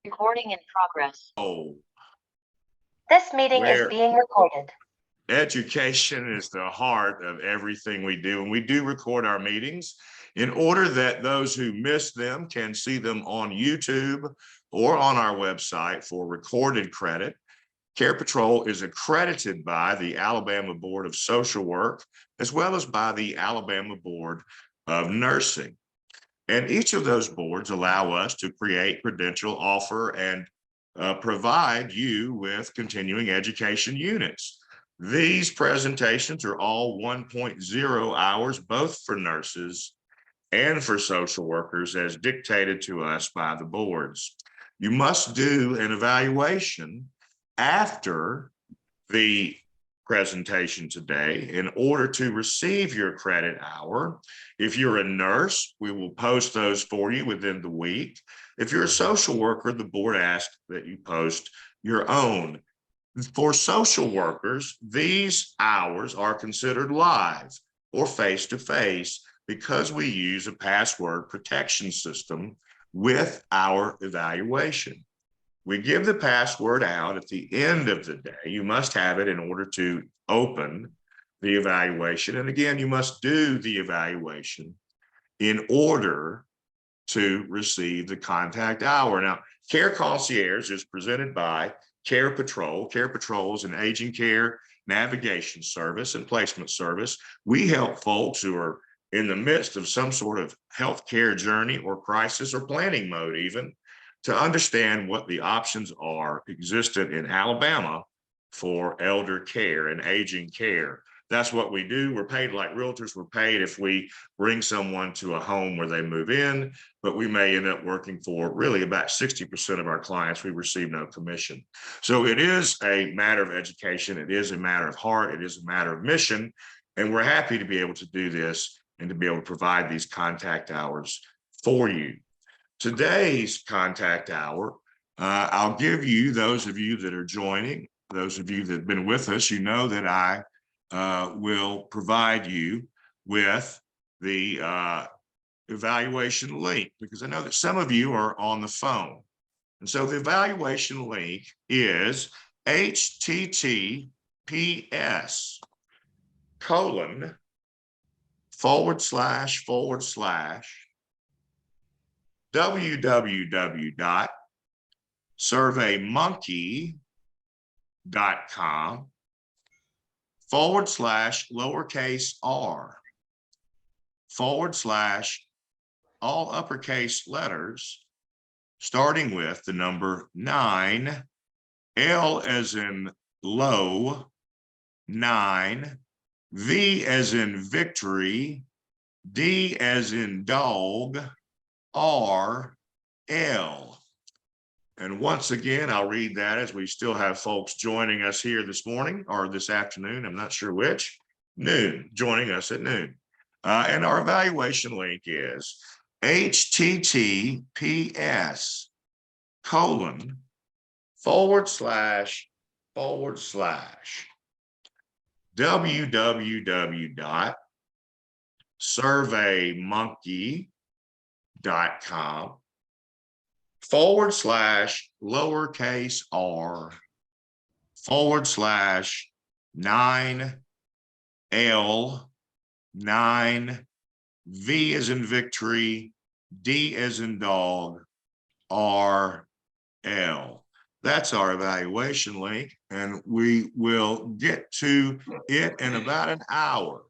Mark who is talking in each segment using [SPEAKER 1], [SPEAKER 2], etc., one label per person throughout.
[SPEAKER 1] Recording in progress.
[SPEAKER 2] Oh,
[SPEAKER 1] This meeting is being recorded.
[SPEAKER 2] education is the heart of everything we do, and we do record our meetings in order that those who miss them can see them on YouTube or on our website for recorded credit. Carepatrol is accredited by the Alabama Board of Social Work, as well as by the Alabama Board of Nursing. And each of those boards allow us to create, credential, offer, and provide you with continuing education units. These presentations are all 1.0 hours, both for nurses and for social workers, as dictated to us by the boards. You must do an evaluation after the presentation today in order to receive your credit hour. If you're a nurse, we will post those for you within the week. If you're a social worker, the board asks that you post your own. For social workers, these hours are considered live or face-to-face because we use a password protection system with our evaluation. We give the password out at the end of the day. You must have it in order to open the evaluation. And again, you must do the evaluation in order to receive the contact hour. Now, Care Concierge is presented by Carepatrol. Carepatrol is an aging care navigation service and placement service. We help folks who are in the midst of some sort of healthcare journey or crisis or planning mode even, to understand what the options are existent in Alabama for elder care and aging care. That's what we do. We're paid like realtors. We're paid if we bring someone to a home where they move in, but we may end up working for really about 60% of our clients. We receive no commission. So it is a matter of education. It is a matter of heart. It is a matter of mission. And we're happy to be able to do this and to be able to provide these contact hours for you. Today's contact hour, I'll give you, those of you that are joining, those of you that have been with us, you know that I will provide you with the evaluation link, because I know that some of you are on the phone. And so the evaluation link is https:// www.surveymonkey.com /r/ all uppercase letters, starting with the number 9, L as in low, 9, V as in victory, D as in dog, R, L. And once again, I'll read that as we still have folks joining us here this morning or this afternoon. I'm not sure which. Noon, joining us at noon. And our evaluation link is https://www.surveymonkey.com /r/ 9L 9 V as in victory, D as in dog, RL. That's our evaluation link, and we will get to it in about an hour.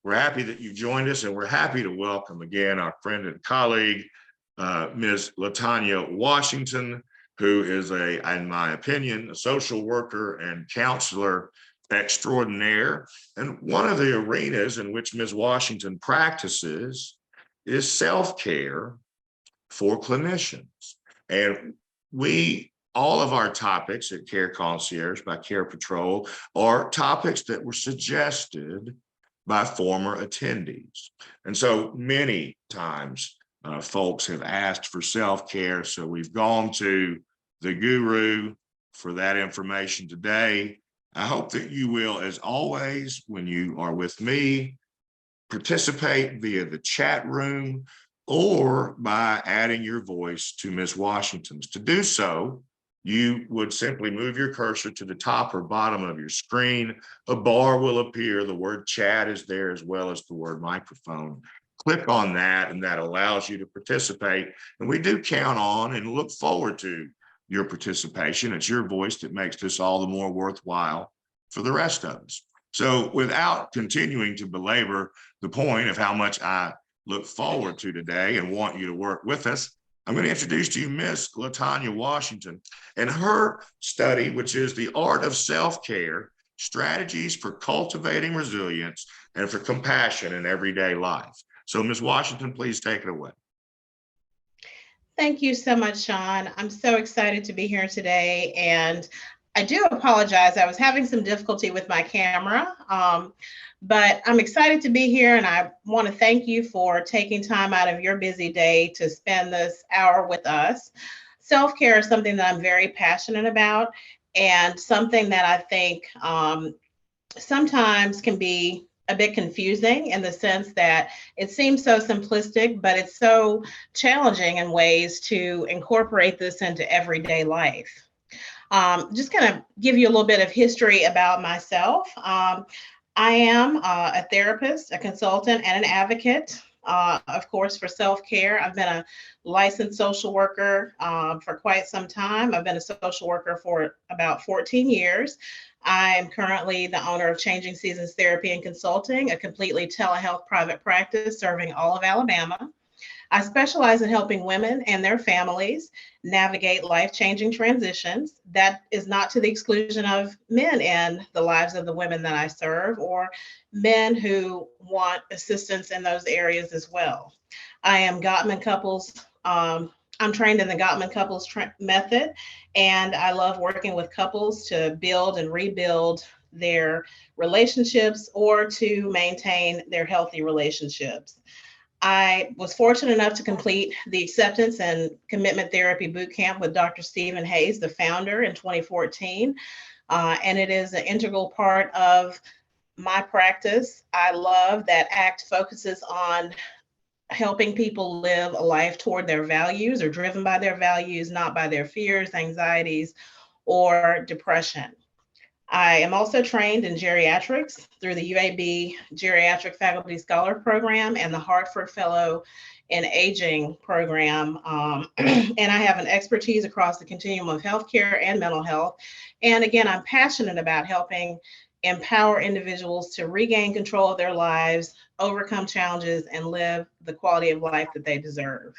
[SPEAKER 2] We're happy that you joined us, and we're happy to welcome again our friend and colleague, Ms. Latonya Washington, who is in my opinion, a social worker and counselor extraordinaire. And one of the arenas in which Ms. Washington practices is self-care for clinicians. And all of our topics at Care Concierge by Carepatrol are topics that were suggested by former attendees. And so many times folks have asked for self-care. So we've gone to the guru for that information today. I hope that you will, as always, when you are with me, participate via the chat room. or by adding your voice to Ms. Washington's. To do so, you would simply move your cursor to the top or bottom of your screen. A bar will appear. The word chat is there as well as the word microphone. Click on that, and that allows you to participate. And we do count on and look forward to your participation. It's your voice that makes this all the more worthwhile for the rest of us. So without continuing to belabor the point of how much I look forward to today and want you to work with us, I'm going to introduce to you Miss Latonya Washington and her study, which is The Art of Self-Care, Strategies for Cultivating Resilience and for Compassion in Everyday Life. So Ms. Washington, please take it away.
[SPEAKER 3] Thank you so much, Sean. I'm so excited to be here today. And I do apologize. I was having some difficulty with my camera, but I'm excited to be here. And I want to thank you for taking time out of your busy day to spend this hour with us. Self-care is something that I'm very passionate about, and something that I think sometimes can be a bit confusing in the sense that it seems so simplistic, but it's so challenging in ways to incorporate this into everyday life. Just kind of give you a little bit of history about myself. I am a therapist, a consultant, and an advocate, of course, for self-care. I've been a licensed social worker for quite some time. I've been a social worker for about 14 years. I am currently the owner of Changing Seasons Therapy and Consulting, a completely telehealth private practice serving all of Alabama. I specialize in helping women and their families navigate life-changing transitions. That is not to the exclusion of men in the lives of the women that I serve, or men who want assistance in those areas as well. I am Gottman Couples. I'm trained in the Gottman Couples method, and I love working with couples to build and rebuild their relationships or to maintain their healthy relationships. I was fortunate enough to complete the Acceptance and Commitment Therapy Bootcamp with Dr. Stephen Hayes, the founder, in 2014. And it is an integral part of my practice. I love that ACT focuses on helping people live a life toward their values or driven by their values, not by their fears, anxieties, or depression. I am also trained in geriatrics through the UAB Geriatric Faculty Scholar Program and the Hartford Fellow in Aging Program. And I have an expertise across the continuum of healthcare and mental health. And again, I'm passionate about helping empower individuals to regain control of their lives, overcome challenges, and live the quality of life that they deserve.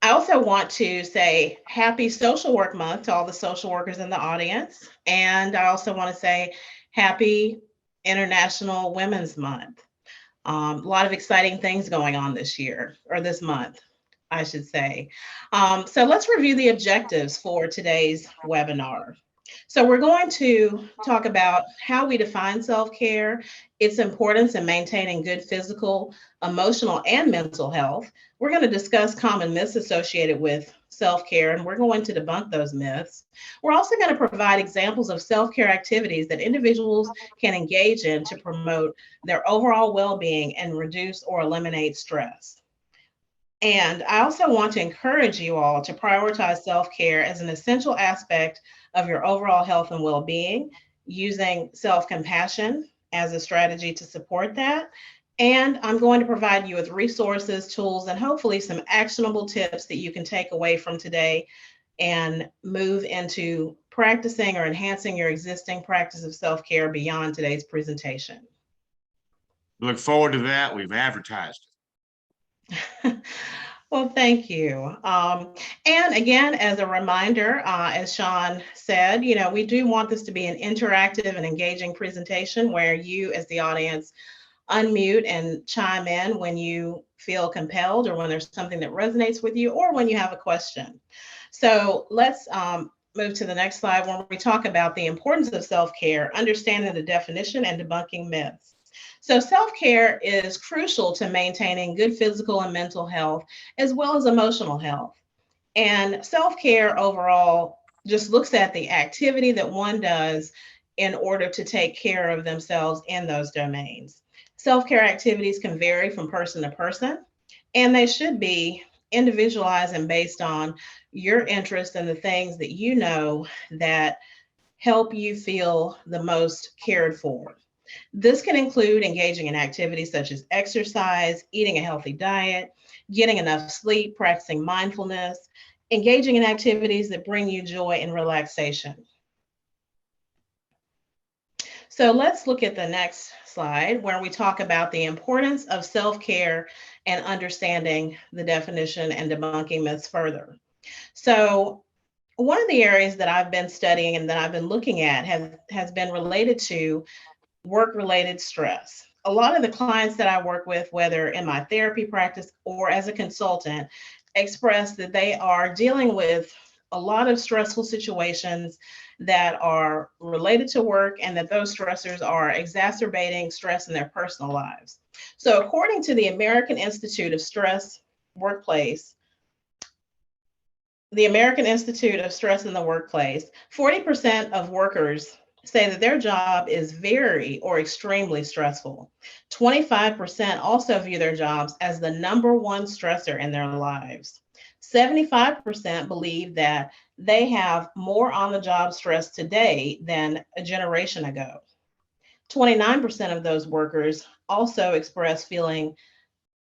[SPEAKER 3] I also want to say happy Social Work Month to all the social workers in the audience. And I also want to say happy International Women's Month. A lot of exciting things going on this year, or this month, I should say. So let's review the objectives for today's webinar. So we're going to talk about how we define self-care, its importance in maintaining good physical, emotional, and mental health. We're going to discuss common myths associated with self-care, and we're going to debunk those myths. We're also going to provide examples of self-care activities that individuals can engage in to promote their overall well-being and reduce or eliminate stress. And I also want to encourage you all to prioritize self-care as an essential aspect of your overall health and well-being, using self-compassion as a strategy to support that. And I'm going to provide you with resources, tools, and hopefully some actionable tips that you can take away from today and move into practicing or enhancing your existing practice of self-care beyond today's presentation.
[SPEAKER 2] Look forward to that. We've advertised it.
[SPEAKER 3] Well, thank you. And again, as a reminder, as Sean said, we do want this to be an interactive and engaging presentation where you as the audience unmute and chime in when you feel compelled or when there's something that resonates with you or when you have a question. So let's move to the next slide where we talk about the importance of self-care, understanding the definition and debunking myths. So self-care is crucial to maintaining good physical and mental health, as well as emotional health. And self-care overall just looks at the activity that one does in order to take care of themselves in those domains. Self-care activities can vary from person to person, and they should be individualized and based on your interest and the things that you know that help you feel the most cared for. This can include engaging in activities such as exercise, eating a healthy diet, getting enough sleep, practicing mindfulness, engaging in activities that bring you joy and relaxation. So let's look at the next slide where we talk about the importance of self-care and understanding the definition and debunking myths further. So one of the areas that I've been studying and that I've been looking at has been related to work-related stress. A lot of the clients that I work with, whether in my therapy practice or as a consultant, express that they are dealing with a lot of stressful situations that are related to work and that those stressors are exacerbating stress in their personal lives. So according to the American Institute of Stress Workplace, the American Institute of Stress in the Workplace, 40% of workers say that their job is very or extremely stressful. 25% also view their jobs as the number one stressor in their lives. 75% believe that they have more on-the-job stress today than a generation ago. 29% of those workers also express feeling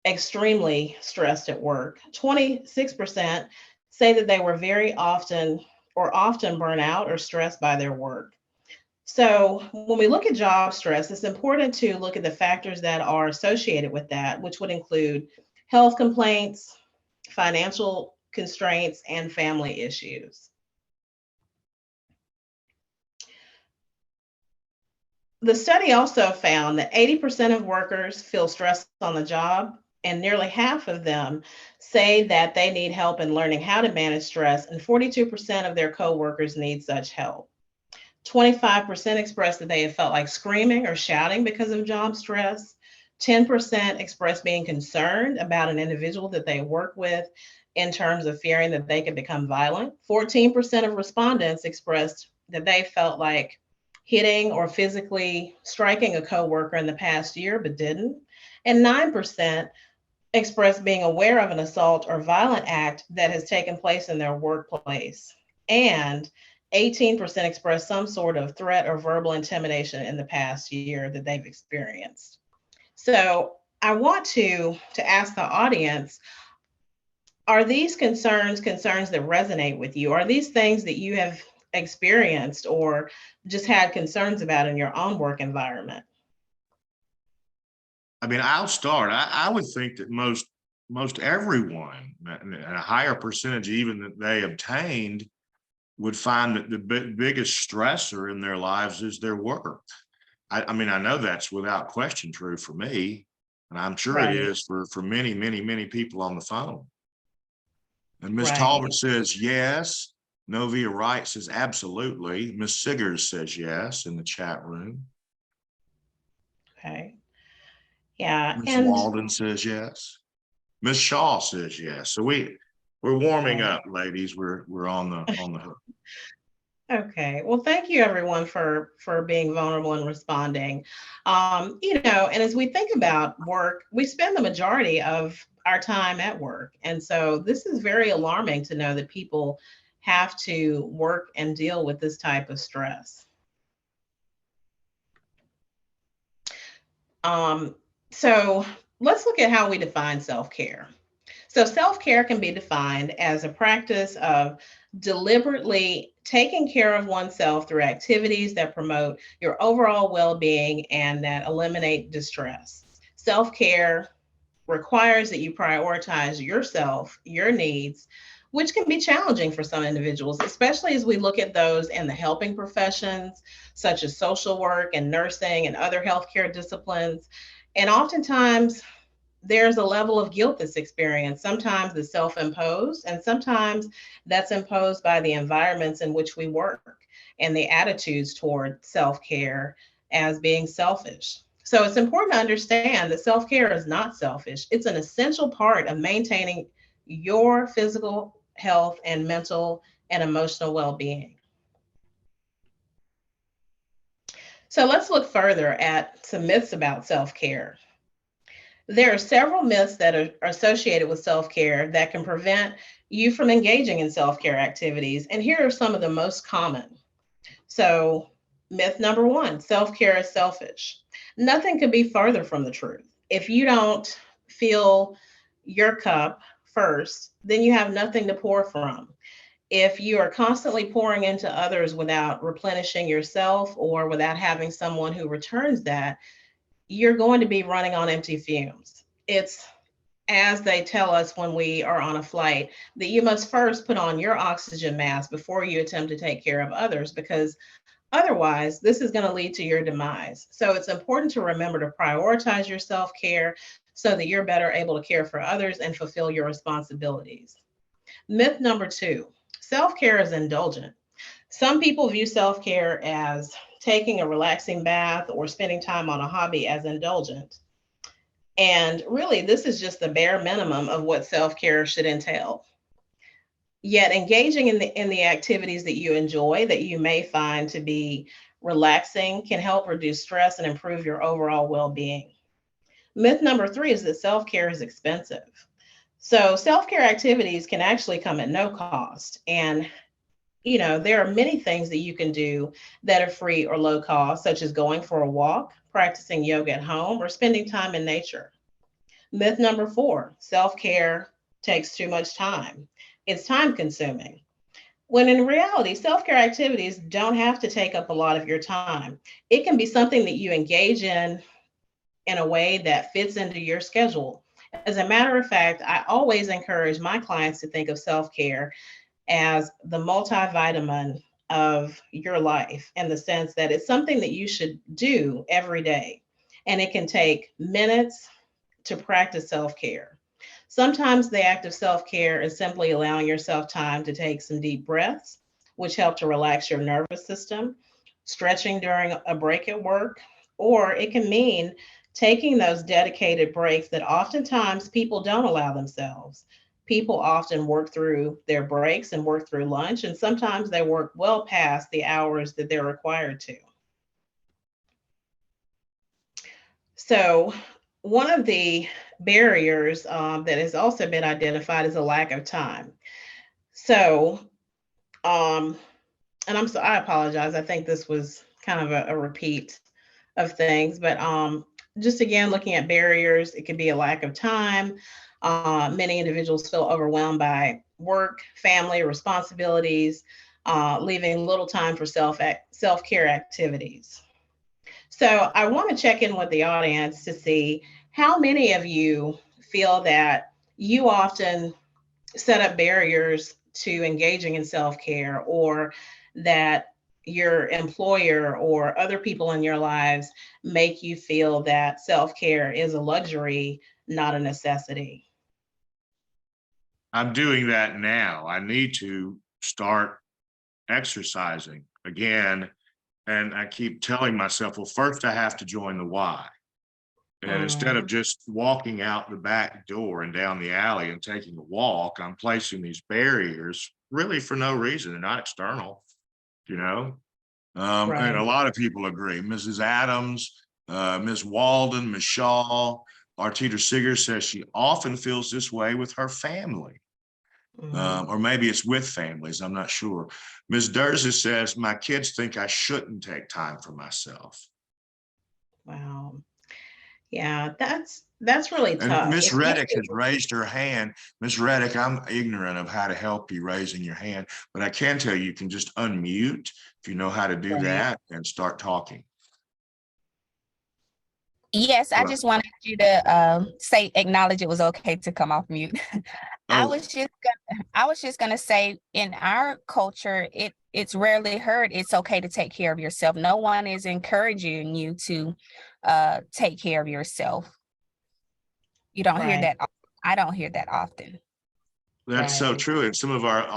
[SPEAKER 3] extremely stressed at work. 26% say that they were very often or often burn out or stressed by their work. So when we look at job stress, it's important to look at the factors that are associated with that, which would include health complaints, financial constraints, and family issues. The study also found that 80% of workers feel stressed on the job, and nearly half of them say that they need help in learning how to manage stress, and 42% of their coworkers need such help. 25% expressed that they have felt like screaming or shouting because of job stress. 10% expressed being concerned about an individual that they work with in terms of fearing that they could become violent. 14% of respondents expressed that they felt like hitting or physically striking a coworker in the past year but didn't. And 9% expressed being aware of an assault or violent act that has taken place in their workplace. And 18% expressed some sort of threat or verbal intimidation in the past year that they've experienced. So I want to ask the audience, are these concerns that resonate with you? Are these things that you have experienced or just had concerns about in your own work environment?
[SPEAKER 2] I mean, I'll start. I would think that most everyone, and a higher percentage even that they obtained, would find that the biggest stressor in their lives is their work. I mean, I know that's without question true for me, and I'm sure
[SPEAKER 3] Right.
[SPEAKER 2] it is for many, many, many people on the phone. And Ms.
[SPEAKER 3] Right.
[SPEAKER 2] Talbot says yes. Novia Wright says absolutely. Ms. Siggers says yes in the chat room.
[SPEAKER 3] Okay. Yeah.
[SPEAKER 2] Ms.
[SPEAKER 3] And
[SPEAKER 2] Walden says yes. Ms. Shaw says yes. So we're warming up, ladies. We're on the hook.
[SPEAKER 3] okay. Well, thank you everyone for being vulnerable and responding. And as we think about work, we spend the majority of our time at work. And so this is very alarming to know that people have to work and deal with this type of stress. So let's look at how we define self-care. So self-care can be defined as a practice of deliberately taking care of oneself through activities that promote your overall well-being and that eliminate distress. Self-care requires that you prioritize yourself, your needs, which can be challenging for some individuals, especially as we look at those in the helping professions, such as social work and nursing and other healthcare disciplines. And oftentimes, there's a level of guilt that's experienced. Sometimes it's self-imposed, and sometimes that's imposed by the environments in which we work and the attitudes toward self-care as being selfish. So it's important to understand that self-care is not selfish. It's an essential part of maintaining your physical health and mental and emotional well-being. So let's look further at some myths about self-care. There are several myths that are associated with self-care that can prevent you from engaging in self-care activities. And here are some of the most common. So, myth number one, self-care is selfish. Nothing could be further from the truth. If you don't fill your cup first, then you have nothing to pour from. If you are constantly pouring into others without replenishing yourself or without having someone who returns that, you're going to be running on empty fumes. It's as they tell us when we are on a flight, that you must first put on your oxygen mask before you attempt to take care of others, because otherwise, this is going to lead to your demise. So it's important to remember to prioritize your self care so that you're better able to care for others and fulfill your responsibilities. Myth number two, self care is indulgent. Some people view self care as taking a relaxing bath or spending time on a hobby as indulgent. And really, this is just the bare minimum of what self care should entail. Yet, engaging in the activities that you enjoy, that you may find to be relaxing, can help reduce stress and improve your overall well being. Myth number three is that self care is expensive. So, self care activities can actually come at no cost. And there are many things that you can do that are free or low cost, such as going for a walk, practicing yoga at home, or spending time in nature. Myth number four, self care takes too much time. It's time consuming. When in reality, self care activities don't have to take up a lot of your time. It can be something that you engage in a way that fits into your schedule. As a matter of fact, I always encourage my clients to think of self care as the multivitamin of your life, in the sense that it's something that you should do every day. And it can take minutes to practice self care. Sometimes the act of self care is simply allowing yourself time to take some deep breaths, which help to relax your nervous system, stretching during a break at work, or it can mean taking those dedicated breaks that oftentimes people don't allow themselves. People often work through their breaks and work through lunch, and sometimes they work well past the hours that they're required to. So, one of the barriers that has also been identified is a lack of time. So, um, and I apologize. I think this was kind of a repeat of things, but just again, looking at barriers, it could be a lack of time. Many individuals feel overwhelmed by work, family responsibilities, leaving little time for self-care activities. So I want to check in with the audience to see how many of you feel that you often set up barriers to engaging in self-care, or that your employer or other people in your lives make you feel that self-care is a luxury, not a necessity.
[SPEAKER 2] I'm doing that now. I need to start exercising again. And I keep telling myself, well, first I have to join the Y. And instead of just walking out the back door and down the alley and taking a walk, I'm placing these barriers really for no reason. They're not external, you know? And a
[SPEAKER 3] Right.
[SPEAKER 2] lot of people agree. Mrs. Adams, Ms. Walden, Ms. Shaw, Arteta Seeger says she often feels this way with her family. Or maybe it's with families, I'm not sure. Ms. Durza says, my kids think I shouldn't take time for myself.
[SPEAKER 3] Wow. Yeah, that's really
[SPEAKER 2] And
[SPEAKER 3] tough.
[SPEAKER 2] Miss Reddick
[SPEAKER 3] Especially,
[SPEAKER 2] has raised her hand. Miss Reddick, I'm ignorant of how to help you raising your hand, but I can tell you can just unmute if you know how to do
[SPEAKER 3] right.
[SPEAKER 2] that and start talking.
[SPEAKER 4] Yes, I
[SPEAKER 2] Well,
[SPEAKER 4] just wanted you to acknowledge it was okay to come off mute.
[SPEAKER 2] oh,
[SPEAKER 4] I was just gonna say, in our culture, it's rarely heard it's okay to take care of yourself. No one is encouraging you to take care of yourself. You don't hear
[SPEAKER 3] Right.
[SPEAKER 4] that. I don't hear that often.
[SPEAKER 2] that's so
[SPEAKER 3] Right.
[SPEAKER 2] true. And some of our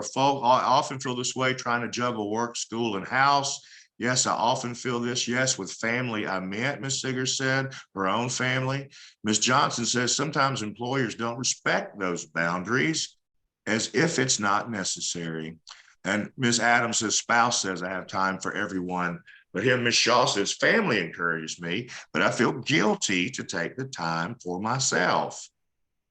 [SPEAKER 2] folk often feel this way, trying to juggle work, school, and house. Yes, I often feel this. Yes, with family, I meant, Miss Seeger said, her own family. Miss Johnson says sometimes employers don't respect those boundaries as if it's not necessary. And Miss Adams' spouse says, I have time for everyone, But here, Ms. Shaw says, family encourages me, but I feel guilty to take the time for myself.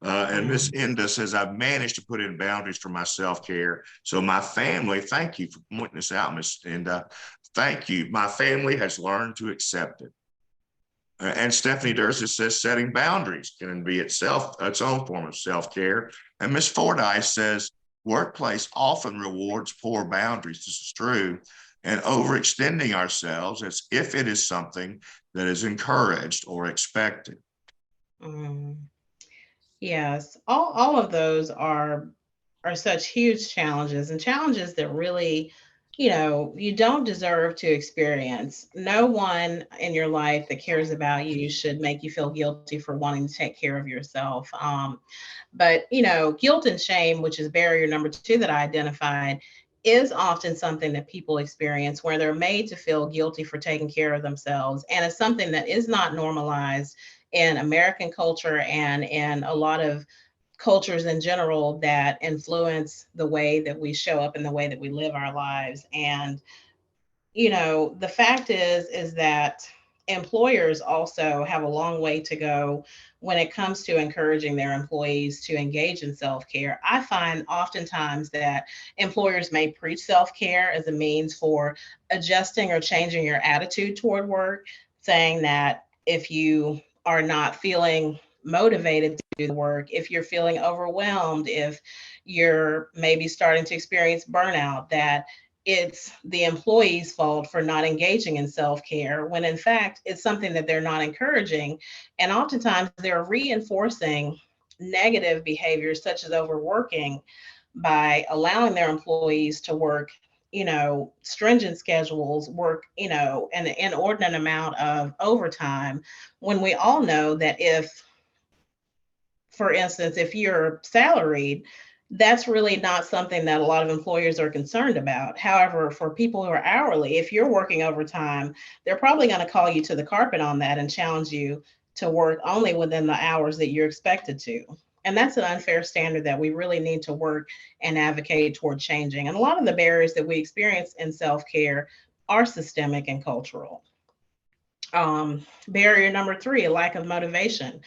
[SPEAKER 2] And Ms. Enda says, I've managed to put in boundaries for my self-care. So my family, thank you for pointing this out, Ms. Enda. Thank you. My family has learned to accept it. And Stephanie Dursis says, setting boundaries can be its own form of self-care. And Ms. Fordyce says, workplace often rewards poor boundaries. This is true. And overextending ourselves as if it is something that is encouraged or expected.
[SPEAKER 3] Yes, all of those are such huge challenges, and challenges that really, you don't deserve to experience. No one in your life that cares about you should make you feel guilty for wanting to take care of yourself. But guilt and shame, which is barrier number 2 that I identified, is often something that people experience where they're made to feel guilty for taking care of themselves. And it's something that is not normalized in American culture and in a lot of cultures in general that influence the way that we show up and the way that we live our lives. And, the fact is that employers also have a long way to go when it comes to encouraging their employees to engage in self-care. I find oftentimes that employers may preach self-care as a means for adjusting or changing your attitude toward work, saying that if you are not feeling motivated to do the work, if you're feeling overwhelmed, if you're maybe starting to experience burnout, that it's the employee's fault for not engaging in self-care, when in fact it's something that they're not encouraging. And oftentimes they're reinforcing negative behaviors such as overworking by allowing their employees to work stringent schedules, work an inordinate amount of overtime, when we all know that if, for instance, if you're salaried, that's really not something that a lot of employers are concerned about. However, for people who are hourly, if you're working overtime, they're probably going to call you to the carpet on that and challenge you to work only within the hours that you're expected to. And that's an unfair standard that we really need to work and advocate toward changing. And a lot of the barriers that we experience in self-care are systemic and cultural. Barrier number 3, a lack of motivation.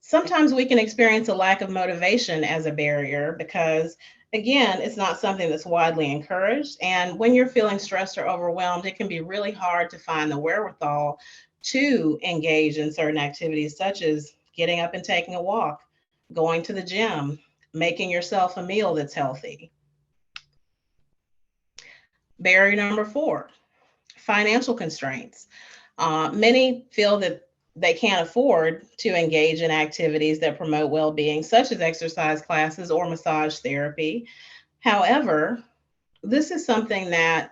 [SPEAKER 3] Sometimes we can experience a lack of motivation as a barrier because, again, it's not something that's widely encouraged. And when you're feeling stressed or overwhelmed, it can be really hard to find the wherewithal to engage in certain activities, such as getting up and taking a walk, going to the gym, making yourself a meal that's healthy. Barrier number 4, financial constraints. Many feel that they can't afford to engage in activities that promote well-being, such as exercise classes or massage therapy. However, this is something that,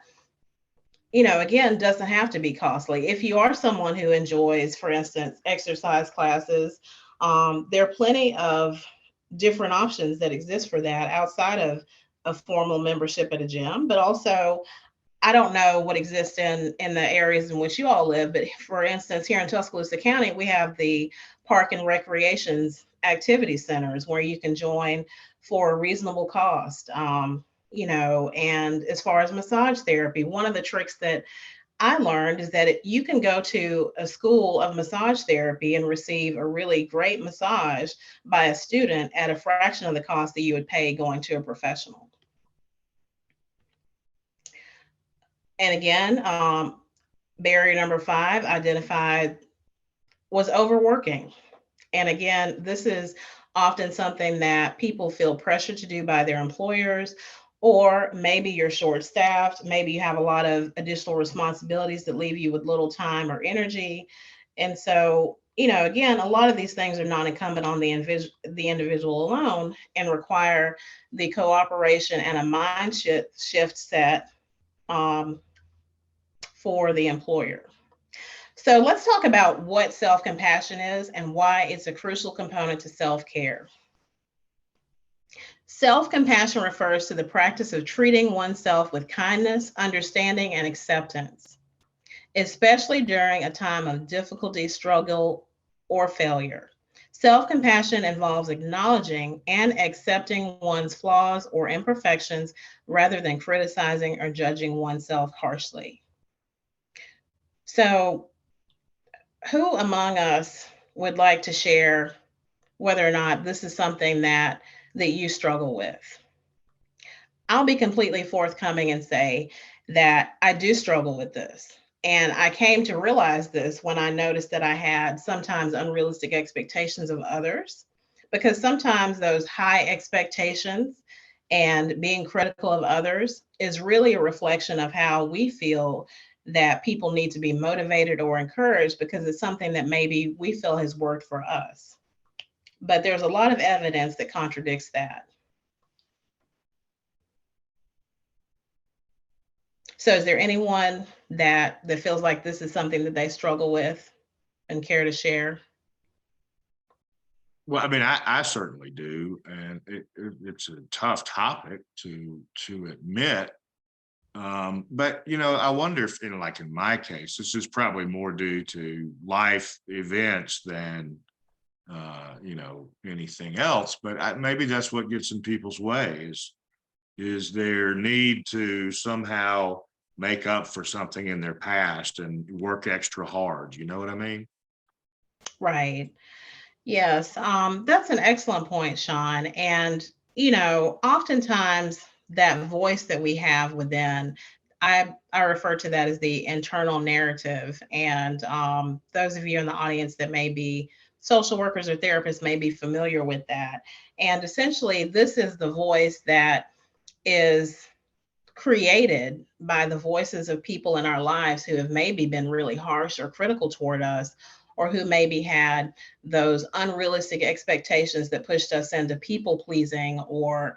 [SPEAKER 3] again, doesn't have to be costly. If you are someone who enjoys, for instance, exercise classes, there are plenty of different options that exist for that outside of a formal membership at a gym, but also I don't know what exists in the areas in which you all live, but for instance, here in Tuscaloosa County, we have the Park and Recreations Activity Centers where you can join for a reasonable cost. And as far as massage therapy, one of the tricks that I learned is that you can go to a school of massage therapy and receive a really great massage by a student at a fraction of the cost that you would pay going to a professional. And again, barrier number 5 identified was overworking. And again, this is often something that people feel pressure to do by their employers, or maybe you're short-staffed, maybe you have a lot of additional responsibilities that leave you with little time or energy. And so, again, a lot of these things are not incumbent on the individual alone and require the cooperation and a mind shift set for the employer. So let's talk about what self-compassion is and why it's a crucial component to self-care. Self-compassion refers to the practice of treating oneself with kindness, understanding, and acceptance, especially during a time of difficulty, struggle, or failure. Self-compassion involves acknowledging and accepting one's flaws or imperfections rather than criticizing or judging oneself harshly. So who among us would like to share whether or not this is something that you struggle with? I'll be completely forthcoming and say that I do struggle with this. And I came to realize this when I noticed that I had sometimes unrealistic expectations of others, because sometimes those high expectations and being critical of others is really a reflection of how we feel that people need to be motivated or encouraged because it's something that maybe we feel has worked for us. But there's a lot of evidence that contradicts that. So is there anyone that feels like this is something that they struggle with and care to share?
[SPEAKER 2] Well, I mean, I certainly do, and it's a tough topic to admit. But I wonder if, like in my case, this is probably more due to life events than anything else. But maybe that's what gets in people's way is their need to somehow make up for something in their past and work extra hard. You know what I mean?
[SPEAKER 3] Right. Yes. That's an excellent point, Sean. And, oftentimes that voice that we have within, I refer to that as the internal narrative. And those of you in the audience that may be social workers or therapists may be familiar with that. And essentially, this is the voice that is created by the voices of people in our lives who have maybe been really harsh or critical toward us, or who maybe had those unrealistic expectations that pushed us into people pleasing, or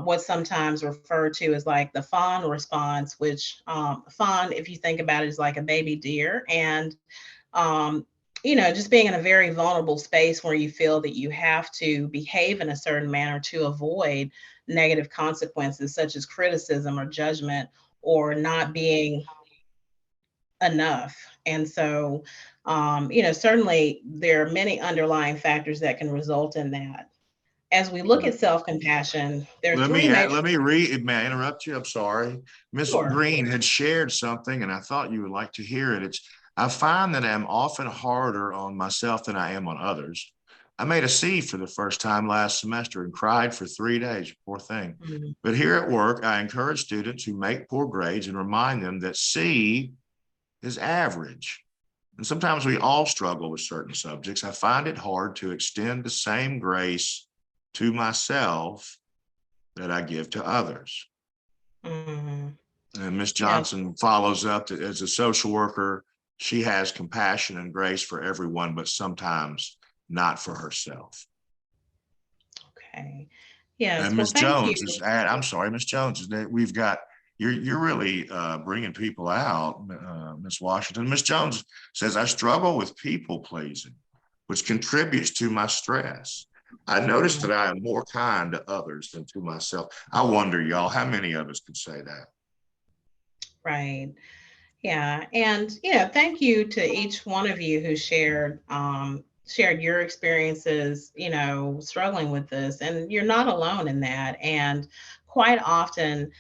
[SPEAKER 3] what's sometimes referred to as like the fawn response, which fawn, if you think about it, is like a baby deer. And just being in a very vulnerable space where you feel that you have to behave in a certain manner to avoid negative consequences such as criticism or judgment or not being enough. And so, certainly there are many underlying factors that can result in that. As we look at self-compassion, there are three major.
[SPEAKER 2] Let me read. May I interrupt you? I'm sorry. Miss
[SPEAKER 3] Sure.
[SPEAKER 2] Green had shared something, and I thought you would like to hear it. I find that I'm often harder on myself than I am on others. I made a C for the first time last semester and cried for 3 days. Poor thing.
[SPEAKER 3] Mhm.
[SPEAKER 2] But here at work, I encourage students who make poor grades and remind them that C is average. And sometimes we all struggle with certain subjects. I find it hard to extend the same grace to myself that I give to others.
[SPEAKER 3] Mhm.
[SPEAKER 2] And Ms. Johnson follows up that as a social worker, she has compassion and grace for everyone, but sometimes not for herself.
[SPEAKER 3] Okay. Yes.
[SPEAKER 2] And
[SPEAKER 3] Well,
[SPEAKER 2] Ms.
[SPEAKER 3] thank you.
[SPEAKER 2] Jones is I'm sorry, Ms. Jones, we've got, you're really bringing people out, Ms. Washington. Ms. Jones says, I struggle with people pleasing, which contributes to my stress. I noticed that I am more kind to others than to myself. I wonder, y'all, how many of us could say that?
[SPEAKER 3] Right. Yeah. And, thank you to each one of you who shared your experiences, struggling with this. And you're not alone in that. And quite often,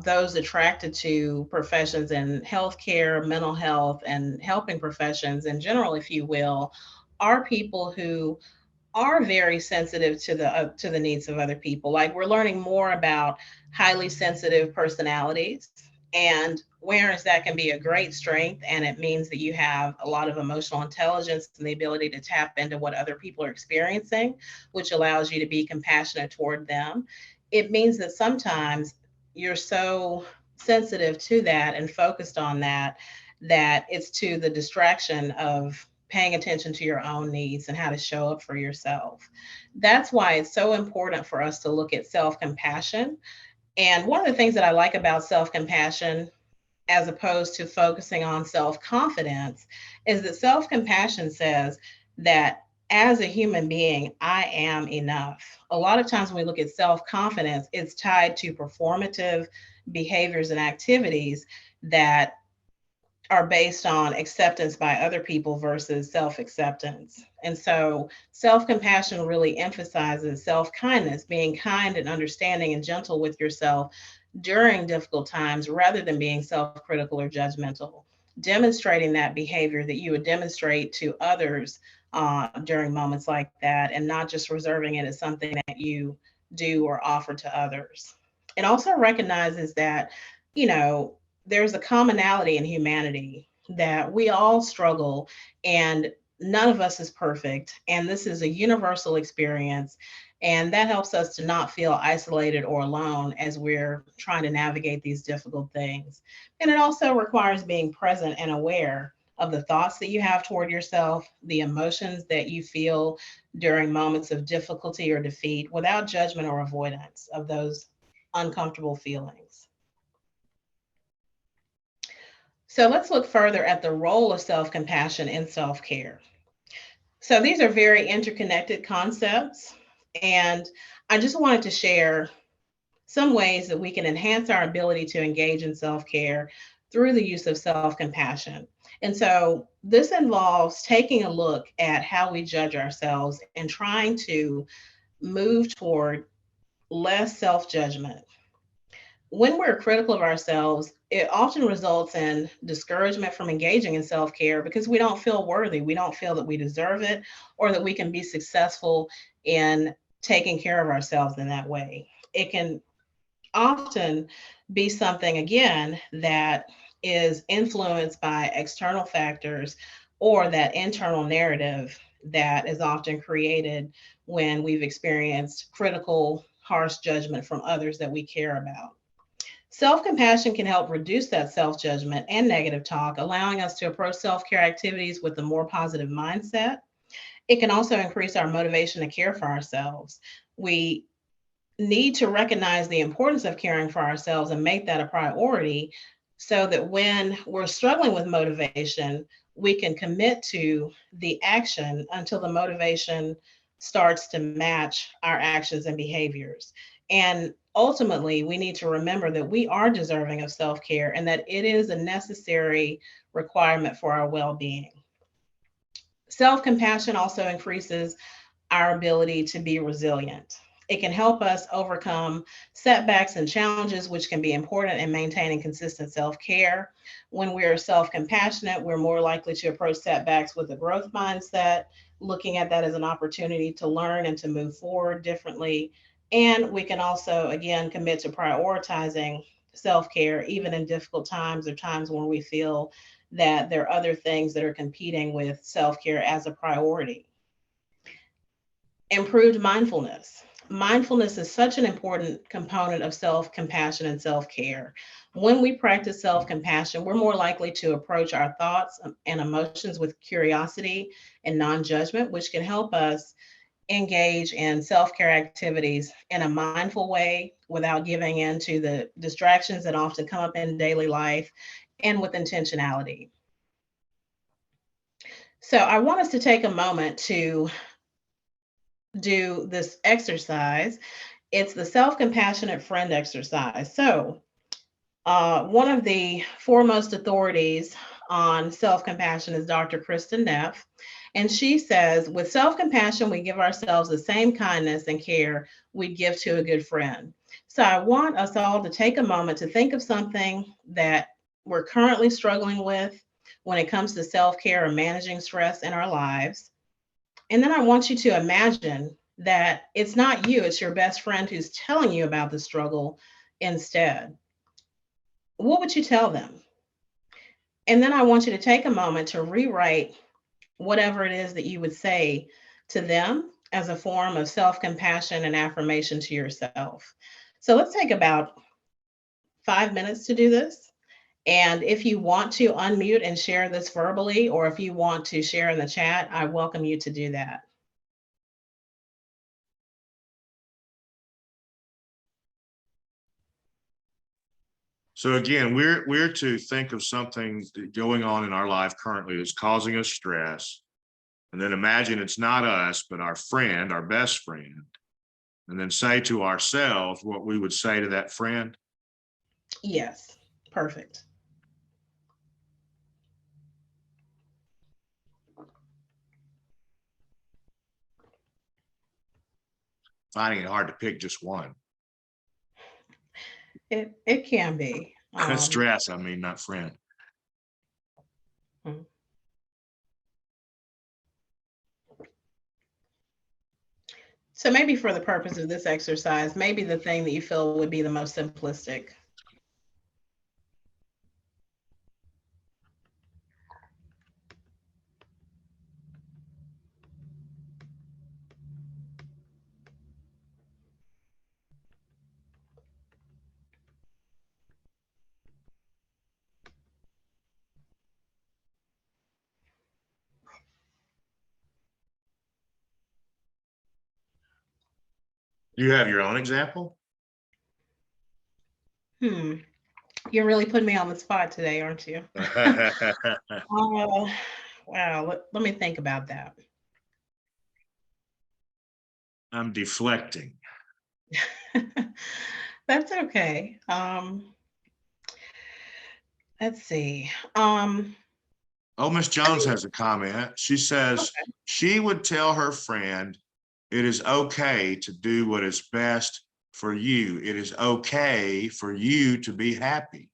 [SPEAKER 3] those attracted to professions in healthcare, mental health, and helping professions in general, if you will, are people who are very sensitive to the needs of other people. Like, we're learning more about highly sensitive personalities, and whereas that can be a great strength, and it means that you have a lot of emotional intelligence and the ability to tap into what other people are experiencing, which allows you to be compassionate toward them. It means that sometimes you're so sensitive to that and focused on that it's to the distraction of paying attention to your own needs and how to show up for yourself. That's why it's so important for us to look at self-compassion. And one of the things that I like about self-compassion, as opposed to focusing on self-confidence, is that self-compassion says that as a human being, I am enough. A lot of times when we look at self-confidence, it's tied to performative behaviors and activities that are based on acceptance by other people versus self-acceptance. And so self-compassion really emphasizes self-kindness, being kind and understanding and gentle with yourself during difficult times rather than being self-critical or judgmental. demonstrating that behavior that you would demonstrate to others during moments like that, and not just reserving it as something that you do or offer to others. It also recognizes that, you know, there's a commonality in humanity, that we all struggle and none of us is perfect. And this is a universal experience. And that helps us to not feel isolated or alone as we're trying to navigate these difficult things. And it also requires being present and aware of the thoughts that you have toward yourself, the emotions that you feel during moments of difficulty or defeat, without judgment or avoidance of those uncomfortable feelings. So let's look further at the role of self-compassion in self-care. So these are very interconnected concepts, and I just wanted to share some ways that we can enhance our ability to engage in self-care through the use of self-compassion. And so this involves taking a look at how we judge ourselves and trying to move toward less self-judgment. When we're critical of ourselves, it often results in discouragement from engaging in self-care because we don't feel worthy. We don't feel that we deserve it or that we can be successful in taking care of ourselves in that way. It can often be something, again, that is influenced by external factors or that internal narrative that is often created when we've experienced critical, harsh judgment from others that we care about. Self-compassion can help reduce that self-judgment and negative talk, allowing us to approach self-care activities with a more positive mindset. It can also increase our motivation to care for ourselves. We need to recognize the importance of caring for ourselves and make that a priority so that when we're struggling with motivation, we can commit to the action until the motivation starts to match our actions and behaviors. And ultimately, we need to remember that we are deserving of self-care and that it is a necessary requirement for our well-being. Self-compassion also increases our ability to be resilient. It can help us overcome setbacks and challenges, which can be important in maintaining consistent self-care. When we're self-compassionate, we're more likely to approach setbacks with a growth mindset, looking at that as an opportunity to learn and to move forward differently. And we can also, again, commit to prioritizing self-care, even in difficult times or times when we feel that there are other things that are competing with self-care as a priority. Improved mindfulness. Mindfulness is such an important component of self-compassion and self-care. When we practice self-compassion, we're more likely to approach our thoughts and emotions with curiosity and non-judgment, which can help us engage in self-care activities in a mindful way without giving in to the distractions that often come up in daily life, and with intentionality. So I want us to take a moment to do this exercise. It's the self-compassionate friend exercise. So one of the foremost authorities on self-compassion is Dr. Kristen Neff. And she says, with self-compassion, we give ourselves the same kindness and care we'd give to a good friend. So I want us all to take a moment to think of something that we're currently struggling with when it comes to self-care or managing stress in our lives. And then I want you to imagine that it's not you, it's your best friend who's telling you about the struggle instead. What would you tell them? And then I want you to take a moment to rewrite whatever it is that you would say to them as a form of self-compassion and affirmation to yourself. So let's take about 5 minutes to do this. And if you want to unmute and share this verbally, or if you want to share in the chat, I welcome you to do that.
[SPEAKER 2] So again, we're to think of something going on in our life currently that's causing us stress. And then imagine it's not us, but our friend, our best friend. And then say to ourselves what we would say to that friend.
[SPEAKER 3] Yes, perfect.
[SPEAKER 2] Finding it hard to pick just one.
[SPEAKER 3] It can be.
[SPEAKER 2] Stress, I mean, not friend.
[SPEAKER 3] So maybe for the purpose of this exercise, maybe the thing that you feel would be the most simplistic.
[SPEAKER 2] You have your own example?
[SPEAKER 3] You're really putting me on the spot today, aren't you? Wow, let me think about that.
[SPEAKER 2] I'm deflecting.
[SPEAKER 3] That's okay. Let's see.
[SPEAKER 2] Oh, Miss Jones has a comment. She says she would tell her friend, it is okay to do what is best for you. It is okay for you to be happy.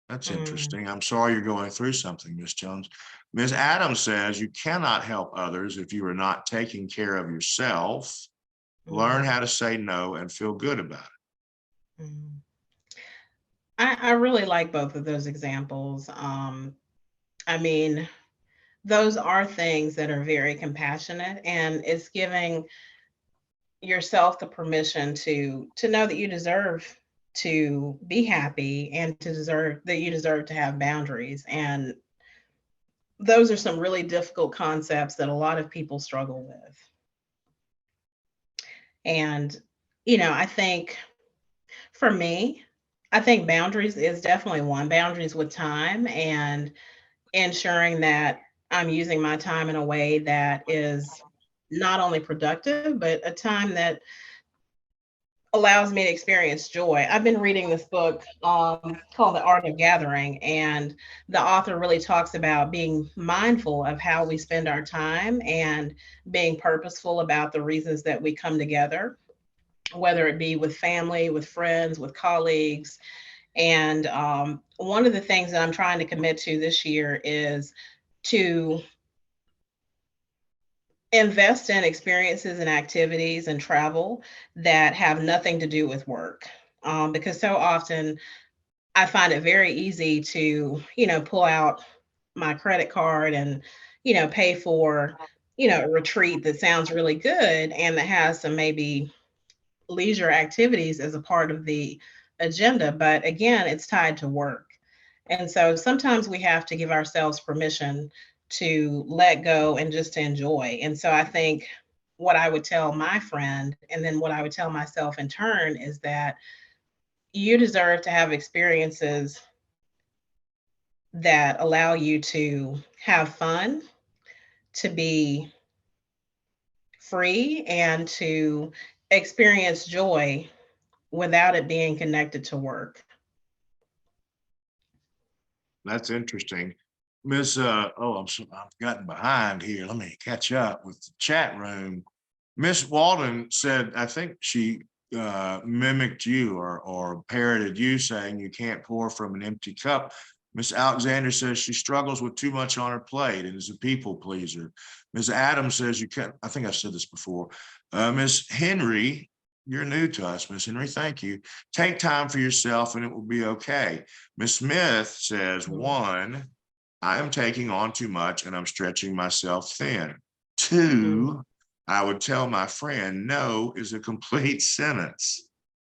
[SPEAKER 2] That's interesting. I'm sorry you're going through something, Miss Jones. Ms. Adams says you cannot help others if you are not taking care of yourself. Learn how to say no and feel good about it.
[SPEAKER 3] I really like both of those examples. I mean, those are things that are very compassionate, and it's giving yourself the permission to know that you deserve to be happy and to deserve that you deserve to have boundaries. And those are some really difficult concepts that a lot of people struggle with. And, I think for me, I think boundaries is definitely one. Boundaries with time and ensuring that I'm using my time in a way that is not only productive, but a time that allows me to experience joy. I've been reading this book called The Art of Gathering, and the author really talks about being mindful of how we spend our time and being purposeful about the reasons that we come together, whether it be with family, with friends, with colleagues. And one of the things that I'm trying to commit to this year is to invest in experiences and activities and travel that have nothing to do with work. Because so often I find it very easy to, pull out my credit card and, pay for, a retreat that sounds really good and that has some maybe leisure activities as a part of the agenda. But again, it's tied to work. And so sometimes we have to give ourselves permission to let go and just to enjoy. And so I think what I would tell my friend, and then what I would tell myself in turn, is that you deserve to have experiences that allow you to have fun, to be free, and to experience joy without it being connected to work.
[SPEAKER 2] That's interesting. Miss, I've gotten behind here. Let me catch up with the chat room. Miss Walden said, I think she mimicked you or parroted you saying you can't pour from an empty cup. Miss Alexander says she struggles with too much on her plate and is a people pleaser. Miss Adams says you can't, I think I've said this before. Miss Henry, you're new to us, Miss Henry. Thank you. Take time for yourself and it will be okay. Miss Smith says, one, I am taking on too much and I'm stretching myself thin. Two, I would tell my friend, no is a complete sentence.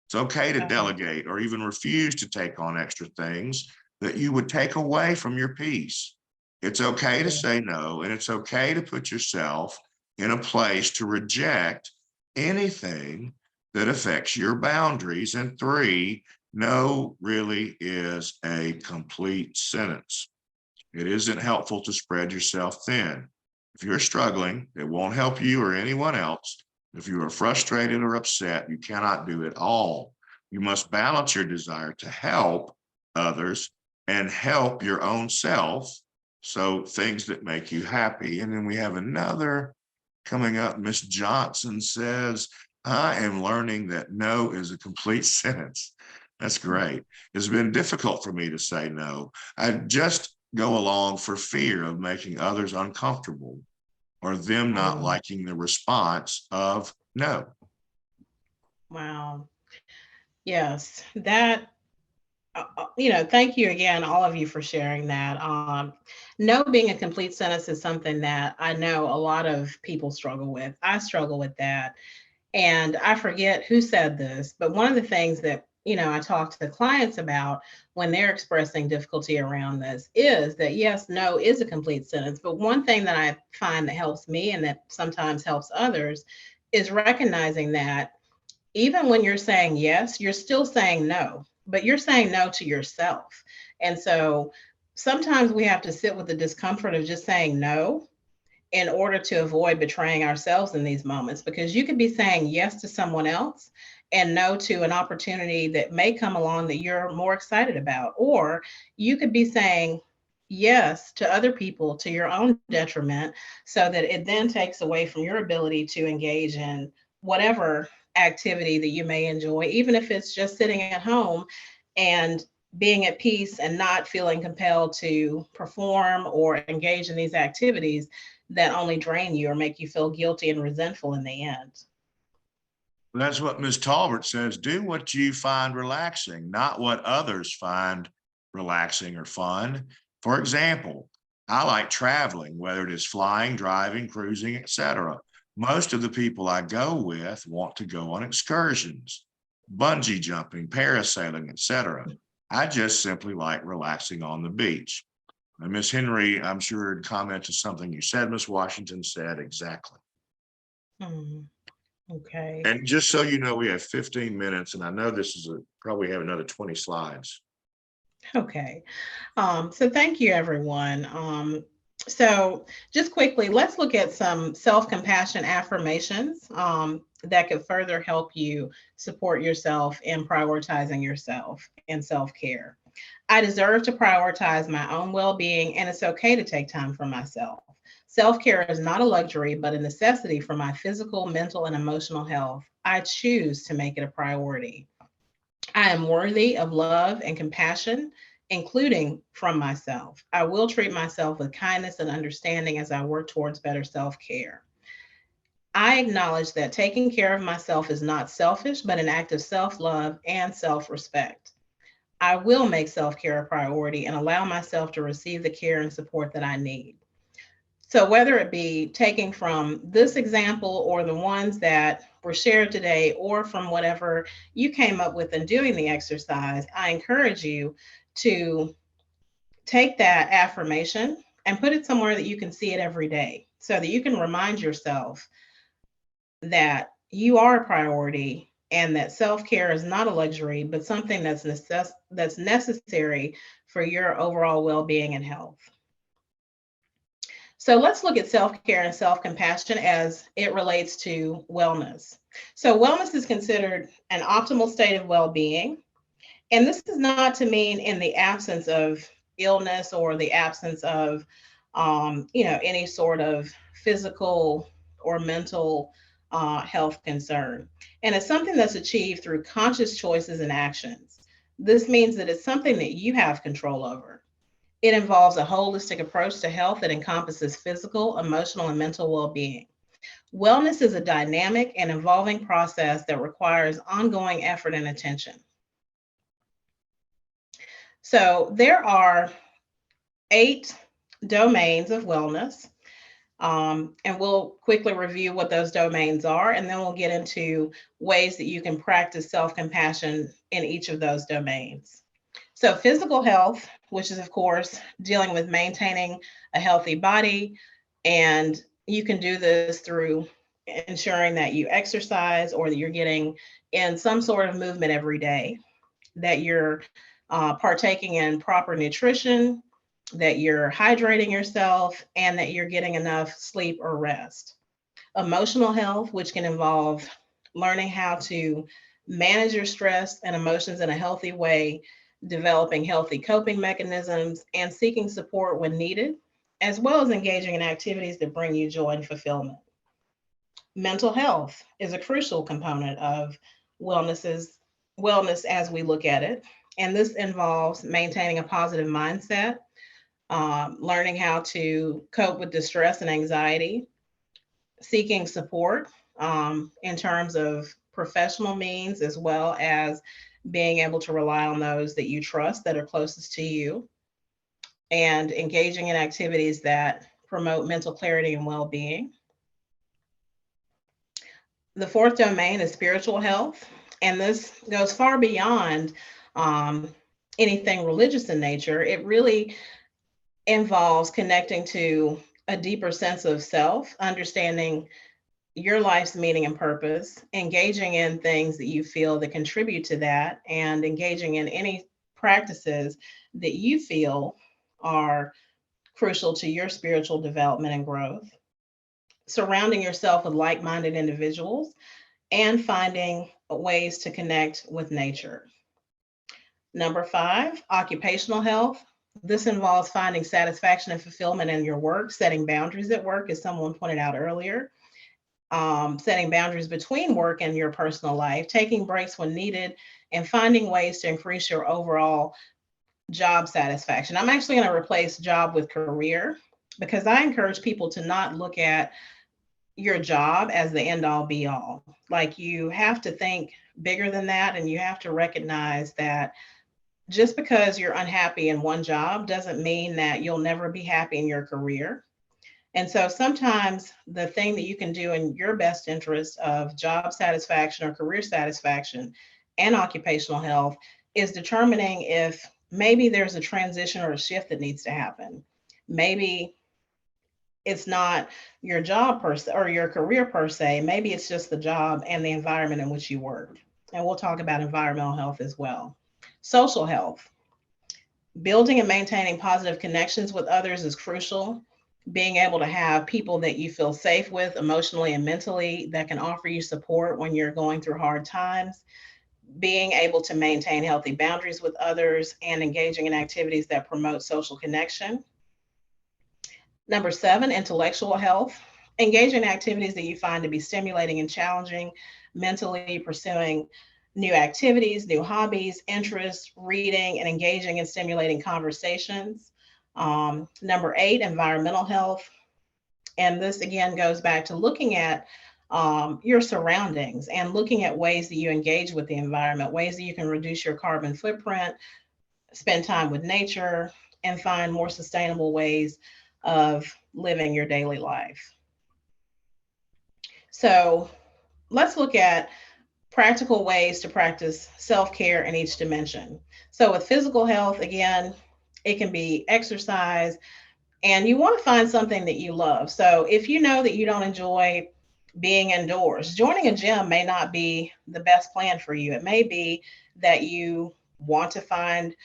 [SPEAKER 2] It's okay to delegate or even refuse to take on extra things that you would take away from your peace. It's okay to say no, and it's okay to put yourself in a place to reject anything that affects your boundaries. And three, no really is a complete sentence. It isn't helpful to spread yourself thin. If you're struggling, it won't help you or anyone else. If you are frustrated or upset, you cannot do it all. You must balance your desire to help others and help your own self. So things that make you happy. And then we have another coming up. Miss Johnson says, I am learning that no is a complete sentence. That's great. It's been difficult for me to say no. I just go along for fear of making others uncomfortable or them not liking the response of no.
[SPEAKER 3] Wow. Yes, that, thank you again, all of you, for sharing that. No being a complete sentence is something that I know a lot of people struggle with. I struggle with that. And I forget who said this, but one of the things that, I talk to the clients about when they're expressing difficulty around this is that, yes, no is a complete sentence. But one thing that I find that helps me and that sometimes helps others is recognizing that even when you're saying yes, you're still saying no, but you're saying no to yourself. And so sometimes we have to sit with the discomfort of just saying no in order to avoid betraying ourselves in these moments, because you could be saying yes to someone else and no to an opportunity that may come along that you're more excited about. Or you could be saying yes to other people to your own detriment, so that it then takes away from your ability to engage in whatever activity that you may enjoy, even if it's just sitting at home and being at peace and not feeling compelled to perform or engage in these activities that only drain you or make you feel guilty and resentful in the end.
[SPEAKER 2] That's what Ms. Talbert says. Do what you find relaxing, not what others find relaxing or fun. For example, I like traveling, whether it is flying, driving, cruising, etc. Most of the people I go with want to go on excursions, bungee jumping, parasailing, etc. I just simply like relaxing on the beach. And Ms. Henry, I'm sure, would comment to something you said. Ms. Washington said exactly.
[SPEAKER 3] Okay.
[SPEAKER 2] And just so you know, we have 15 minutes, and I know this is probably have another 20 slides.
[SPEAKER 3] Okay. So thank you, everyone. So just quickly, let's look at some self-compassion affirmations that could further help you support yourself in prioritizing yourself and self-care. I deserve to prioritize my own well-being, and it's okay to take time for myself. Self-care is not a luxury, but a necessity for my physical, mental, and emotional health. I choose to make it a priority. I am worthy of love and compassion, including from myself. I will treat myself with kindness and understanding as I work towards better self-care. I acknowledge that taking care of myself is not selfish, but an act of self-love and self-respect. I will make self-care a priority and allow myself to receive the care and support that I need. So whether it be taking from this example or the ones that were shared today, or from whatever you came up with in doing the exercise, I encourage you to take that affirmation and put it somewhere that you can see it every day, so that you can remind yourself that you are a priority and that self-care is not a luxury, but something that's necessary for your overall well-being and health. So let's look at self-care and self-compassion as it relates to wellness. So wellness is considered an optimal state of well-being. And this is not to mean in the absence of illness or the absence of, any sort of physical or mental health concern. And it's something that's achieved through conscious choices and actions. This means that it's something that you have control over. It involves a holistic approach to health that encompasses physical, emotional, and mental well-being. Wellness is a dynamic and evolving process that requires ongoing effort and attention. So there are 8 domains of wellness, and we'll quickly review what those domains are, and then we'll get into ways that you can practice self-compassion in each of those domains. So physical health, which is of course dealing with maintaining a healthy body, and you can do this through ensuring that you exercise or that you're getting in some sort of movement every day, that you're partaking in proper nutrition, that you're hydrating yourself, and that you're getting enough sleep or rest. Emotional health, which can involve learning how to manage your stress and emotions in a healthy way, developing healthy coping mechanisms, and seeking support when needed, as well as engaging in activities that bring you joy and fulfillment. Mental health is a crucial component of wellness as we look at it. And this involves maintaining a positive mindset, learning how to cope with distress and anxiety, seeking support in terms of professional means, as well as being able to rely on those that you trust that are closest to you, and engaging in activities that promote mental clarity and well-being. The fourth domain is spiritual health, and this goes far beyond anything religious in nature. It really involves connecting to a deeper sense of self, understanding your life's meaning and purpose, engaging in things that you feel that contribute to that, and engaging in any practices that you feel are crucial to your spiritual development and growth. Surrounding yourself with like-minded individuals and finding ways to connect with nature. Number 5, occupational health. This involves finding satisfaction and fulfillment in your work, setting boundaries at work, as someone pointed out earlier, setting boundaries between work and your personal life, taking breaks when needed, and finding ways to increase your overall job satisfaction. I'm actually going to replace job with career, because I encourage people to not look at your job as the end all be all. Like, you have to think bigger than that, and you have to recognize that just because you're unhappy in one job doesn't mean that you'll never be happy in your career. And so sometimes the thing that you can do in your best interest of job satisfaction or career satisfaction and occupational health is determining if maybe there's a transition or a shift that needs to happen. Maybe it's not your job per se or your career per se. Maybe it's just the job and the environment in which you work. And we'll talk about environmental health as well. Social health. Building and maintaining positive connections with others is crucial. Being able to have people that you feel safe with emotionally and mentally that can offer you support when you're going through hard times. Being able to maintain healthy boundaries with others and engaging in activities that promote social connection. Number 7, intellectual health. Engaging in activities that you find to be stimulating and challenging, mentally pursuing new activities, new hobbies, interests, reading, and engaging in stimulating conversations. Number 8, environmental health. And this again goes back to looking at your surroundings and looking at ways that you engage with the environment, ways that you can reduce your carbon footprint, spend time with nature, and find more sustainable ways of living your daily life. So let's look at practical ways to practice self-care in each dimension. So with physical health, again, it can be exercise, and you want to find something that you love. So if you know that you don't enjoy being indoors, joining a gym may not be the best plan for you. It may be that you want to find,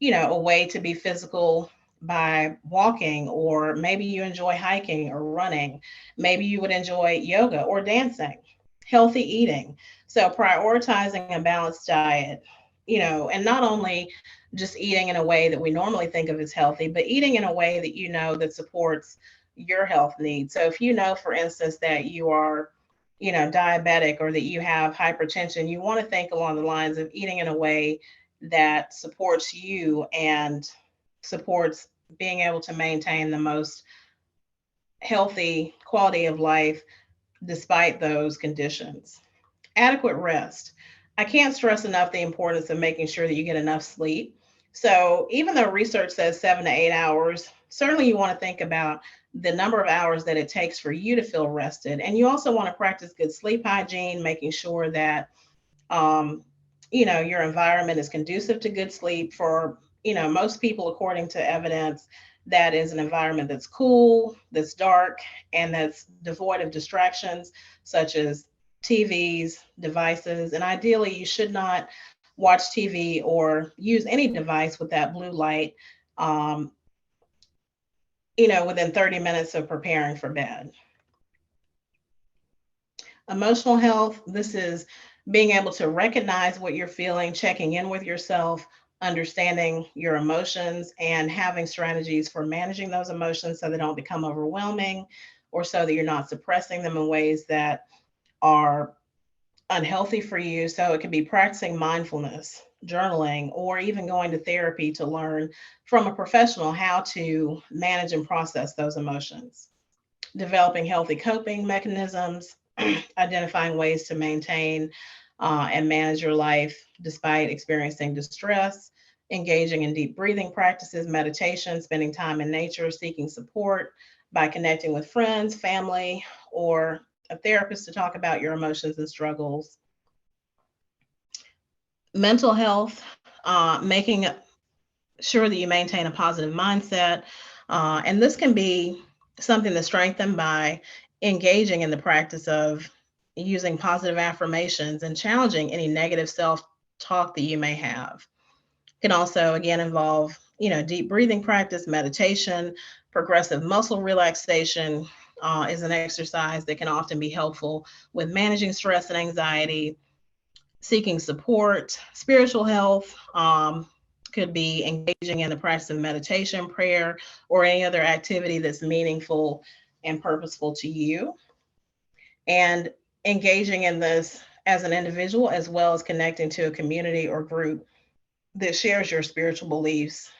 [SPEAKER 3] a way to be physical by walking, or maybe you enjoy hiking or running. Maybe you would enjoy yoga or dancing, healthy eating. So prioritizing a balanced diet, and not only just eating in a way that we normally think of as healthy, but eating in a way that that supports your health needs. So if you know, for instance, that you are, diabetic, or that you have hypertension, you want to think along the lines of eating in a way that supports you and supports being able to maintain the most healthy quality of life despite those conditions. Adequate rest. I can't stress enough the importance of making sure that you get enough sleep. So even though research says 7 to 8 hours, certainly you want to think about the number of hours that it takes for you to feel rested. And you also want to practice good sleep hygiene, making sure that your environment is conducive to good sleep. For most people, according to evidence, that is an environment that's cool, that's dark, and that's devoid of distractions such as TVs, devices. And ideally, you should not watch TV or use any device with that blue light, within 30 minutes of preparing for bed. Emotional health, this is being able to recognize what you're feeling, checking in with yourself, understanding your emotions, and having strategies for managing those emotions so they don't become overwhelming, or so that you're not suppressing them in ways that are unhealthy for you. So it could be practicing mindfulness, journaling, or even going to therapy to learn from a professional how to manage and process those emotions. Developing healthy coping mechanisms, identifying ways to maintain and manage your life despite experiencing distress, engaging in deep breathing practices, meditation, spending time in nature, seeking support by connecting with friends, family, or a therapist to talk about your emotions and struggles. Mental health, making sure that you maintain a positive mindset. And this can be something that's strengthened by engaging in the practice of using positive affirmations and challenging any negative self-talk that you may have. It can also, again, involve, deep breathing practice, meditation, progressive muscle relaxation is an exercise that can often be helpful with managing stress and anxiety, seeking support, spiritual health, could be engaging in the practice of meditation, prayer, or any other activity that's meaningful and purposeful to you. And engaging in this as an individual, as well as connecting to a community or group that shares your spiritual beliefs.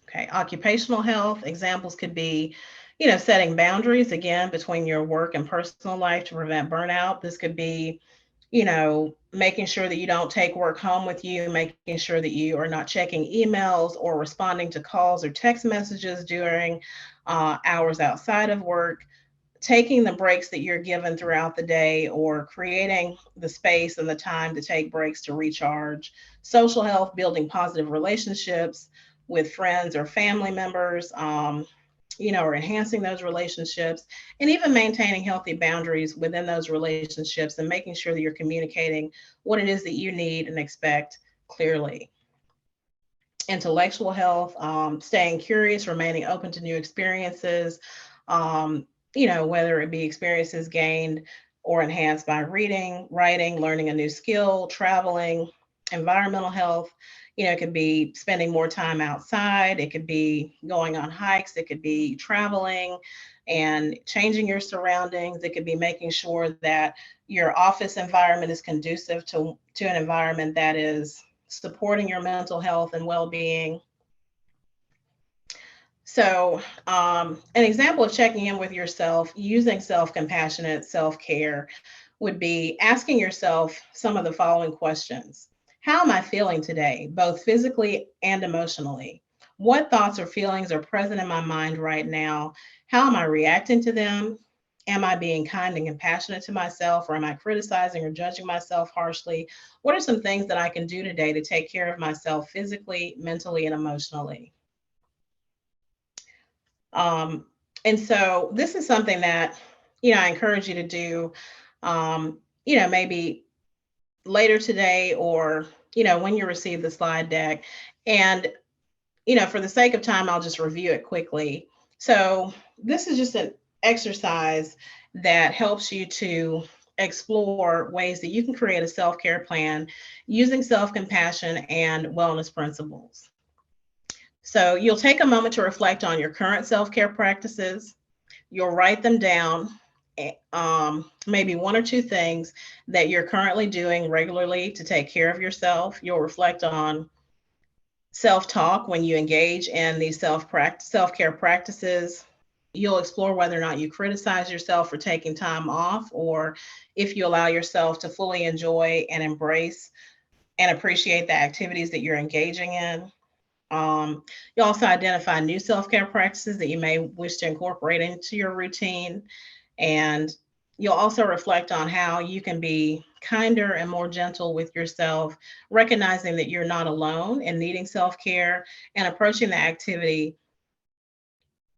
[SPEAKER 3] Okay, occupational health examples could be, setting boundaries, again, between your work and personal life to prevent burnout. This could be, making sure that you don't take work home with you, making sure that you are not checking emails or responding to calls or text messages during hours outside of work, taking the breaks that you're given throughout the day, or creating the space and the time to take breaks to recharge. Social health, building positive relationships with friends or family members, or enhancing those relationships, and even maintaining healthy boundaries within those relationships and making sure that you're communicating what it is that you need and expect clearly. Intellectual health, staying curious, remaining open to new experiences, whether it be experiences gained or enhanced by reading, writing, learning a new skill, traveling. Environmental health, it could be spending more time outside. It could be going on hikes. It could be traveling and changing your surroundings. It could be making sure that your office environment is conducive to an environment that is supporting your mental health and well-being. So an example of checking in with yourself using self-compassionate self-care would be asking yourself some of the following questions. How am I feeling today, both physically and emotionally? What thoughts or feelings are present in my mind right now? How am I reacting to them? Am I being kind and compassionate to myself, or am I criticizing or judging myself harshly? What are some things that I can do today to take care of myself physically, mentally, and emotionally? And so this is something that, I encourage you to do, maybe later today, or, when you receive the slide deck. And, for the sake of time, I'll just review it quickly. So this is just an exercise that helps you to explore ways that you can create a self-care plan using self-compassion and wellness principles. So you'll take a moment to reflect on your current self-care practices. You'll write them down, maybe one or two things that you're currently doing regularly to take care of yourself. You'll reflect on self-talk when you engage in these self-care practices. You'll explore whether or not you criticize yourself for taking time off, or if you allow yourself to fully enjoy and embrace and appreciate the activities that you're engaging in. You also identify new self-care practices that you may wish to incorporate into your routine. And you'll also reflect on how you can be kinder and more gentle with yourself, recognizing that you're not alone in needing self-care, and approaching the activity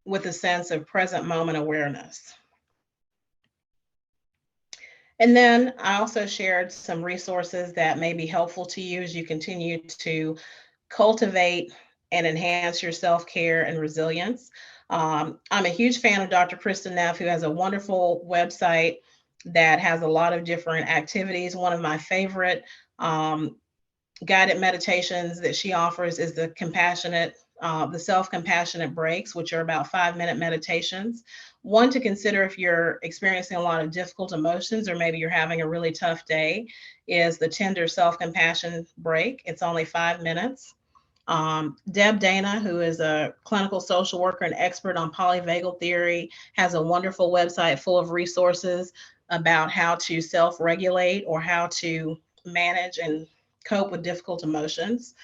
[SPEAKER 3] with a sense of present moment awareness. And then I also shared some resources that may be helpful to you as you continue to cultivate and enhance your self-care and resilience. I'm a huge fan of Dr. Kristen Neff, who has a wonderful website that has a lot of different activities. One of my favorite guided meditations that she offers is the self-compassionate breaks, which are about 5-minute meditations. One to consider if you're experiencing a lot of difficult emotions, or maybe you're having a really tough day, is the tender self-compassion break. It's only 5 minutes. Deb Dana, who is a clinical social worker and expert on polyvagal theory, has a wonderful website full of resources about how to self-regulate or how to manage and cope with difficult emotions.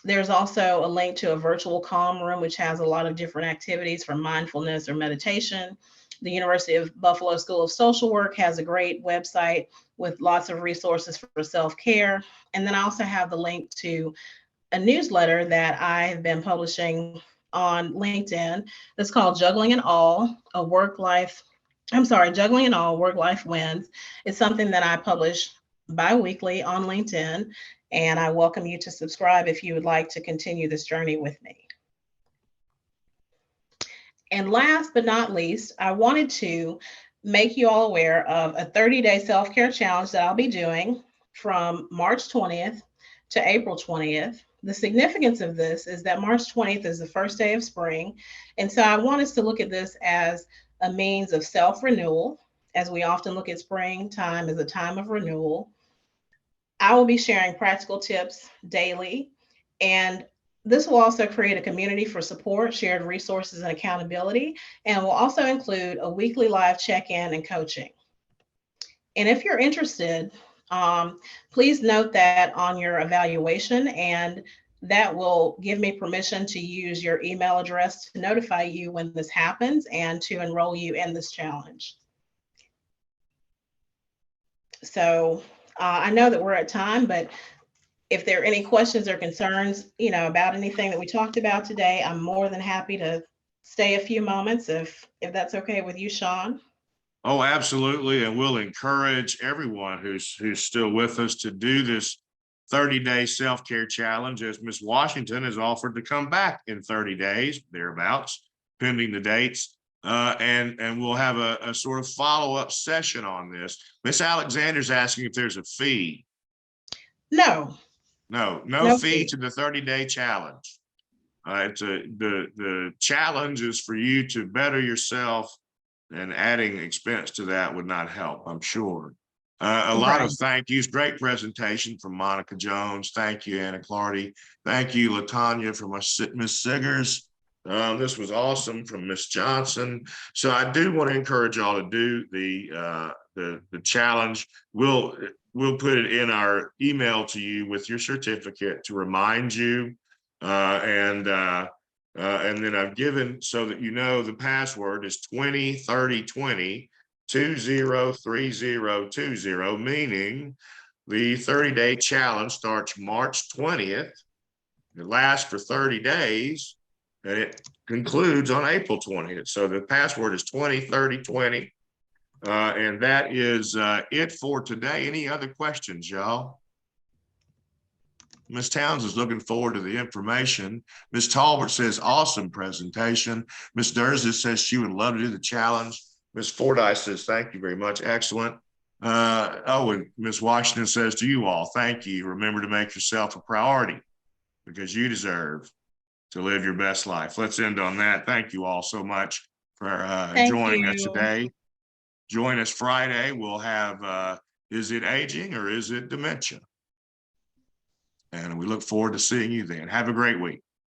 [SPEAKER 3] There's also a link to a virtual calm room, which has a lot of different activities for mindfulness or meditation. The University of Buffalo School of Social Work has a great website with lots of resources for self-care. And then I also have the link to a newsletter that I've been publishing on LinkedIn. It's called Juggling and All, Juggling and All, Work-Life Wins. It's something that I publish bi-weekly on LinkedIn, and I welcome you to subscribe if you would like to continue this journey with me. And last but not least, I wanted to make you all aware of a 30-day self-care challenge that I'll be doing from March 20th to April 20th. The significance of this is that March 20th is the first day of spring. And so I want us to look at this as a means of self-renewal, as we often look at springtime as a time of renewal. I will be sharing practical tips daily, and this will also create a community for support, shared resources, and accountability, and will also include a weekly live check-in and coaching. And if you're interested, please note that on your evaluation, and that will give me permission to use your email address to notify you when this happens and to enroll you in this challenge. So I know that we're at time, but if there are any questions or concerns, about anything that we talked about today, I'm more than happy to stay a few moments if that's okay with you, Sean.
[SPEAKER 2] Oh, absolutely. And we'll encourage everyone who's still with us to do this 30-day self-care challenge, as Ms. Washington has offered to come back in 30 days, thereabouts, pending the dates. And we'll have a sort of follow-up session on this. Ms. Alexander's asking if there's a fee.
[SPEAKER 3] No
[SPEAKER 2] fee to the 30-day challenge. The challenge is for you to better yourself, and adding expense to that would not help, I'm sure. A lot of thank yous. Great presentation from Monica Jones. Thank you, Anna Clardy. Thank you, Latonya, from Miss Siggers. This was awesome from Miss Johnson. So I do want to encourage y'all to do the challenge. We'll put it in our email to you with your certificate to remind you. And then I've given, so that you know, the password is 203020 203020, meaning the 30-day challenge starts March 20th. It lasts for 30 days and it concludes on April 20th. So the password is 203020. And that is it for today. Any other questions, y'all? Ms. Towns is looking forward to the information. Ms. Talbot says, awesome presentation. Ms. Durza says she would love to do the challenge. Ms. Fordyce says, thank you very much. Excellent. And Ms. Washington says to you all, thank you. Remember to make yourself a priority because you deserve to live your best life. Let's end on that. Thank you all so much for joining us today. Join us Friday. We'll have, is it aging or is it dementia? And we look forward to seeing you then. Have a great week.